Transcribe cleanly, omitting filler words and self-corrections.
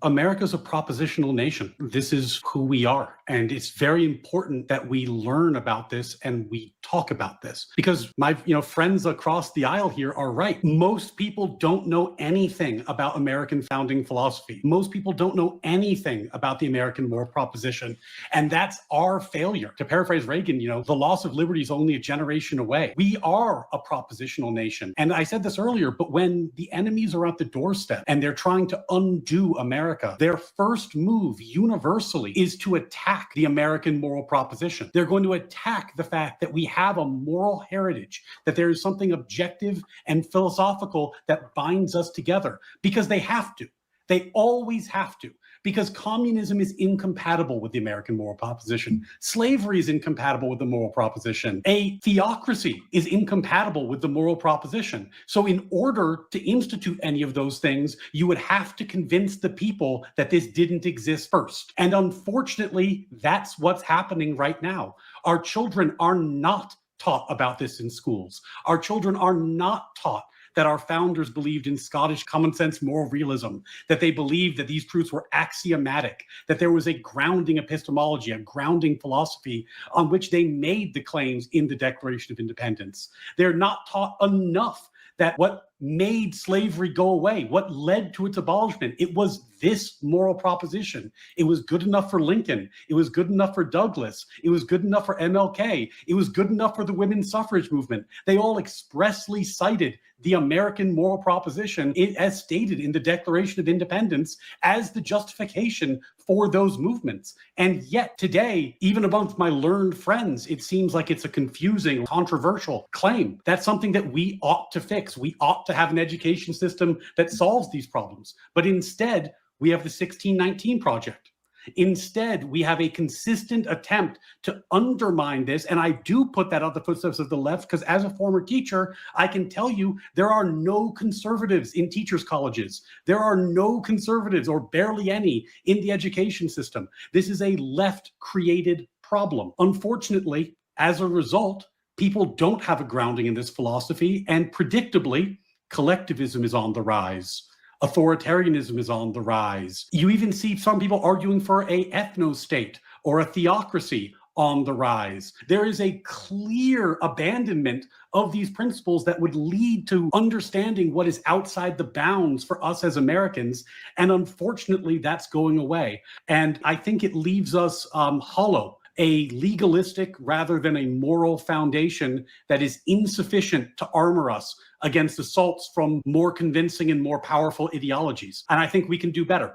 America's a propositional nation. This is who we are. And it's very important that we learn about this and we talk about this. Because my friends across the aisle here are right. Most people don't know anything about American founding philosophy. Most people don't know anything about the American moral proposition. And that's our failure. To paraphrase Reagan, the loss of liberty is only a generation away. We are a propositional nation. And I said this earlier, but when the enemies are at the doorstep and they're trying to undo America, their first move universally is to attack the American moral proposition. They're going to attack the fact that we have a moral heritage, that there is something objective and philosophical that binds us together, because they have to. They always have to, because communism is incompatible with the American moral proposition. Slavery is incompatible with the moral proposition. A theocracy is incompatible with the moral proposition. So in order to institute any of those things, you would have to convince the people that this didn't exist first. And unfortunately, that's what's happening right now. Our children are not taught about this in schools. Our children are not taught that our founders believed in Scottish common sense moral realism, that they believed that these truths were axiomatic, that there was a grounding epistemology, a grounding philosophy on which they made the claims in the Declaration of Independence. They're not taught enough that what made slavery go away, what led to its abolishment, it was this moral proposition. It was good enough for Lincoln. It was good enough for Douglass. It was good enough for MLK. It was good enough for the women's suffrage movement. They all expressly cited the American moral proposition, as stated in the Declaration of Independence, as the justification for those movements. And yet today, even amongst my learned friends, it seems like it's a confusing, controversial claim. That's something that we ought to fix. We ought to have an education system that solves these problems. But instead, we have the 1619 Project. Instead, we have a consistent attempt to undermine this. And I do put that on the footsteps of the left, because as a former teacher, I can tell you there are no conservatives in teachers' colleges. There are no conservatives, or barely any, in the education system. This is a left-created problem. Unfortunately, as a result, people don't have a grounding in this philosophy, and predictably, collectivism is on the rise. Authoritarianism is on the rise. You even see some people arguing for a ethno-state or a theocracy on the rise. There is a clear abandonment of these principles that would lead to understanding what is outside the bounds for us as Americans. And unfortunately, that's going away. And I think it leaves us hollow. A legalistic rather than a moral foundation that is insufficient to armor us against assaults from more convincing and more powerful ideologies. And I think we can do better.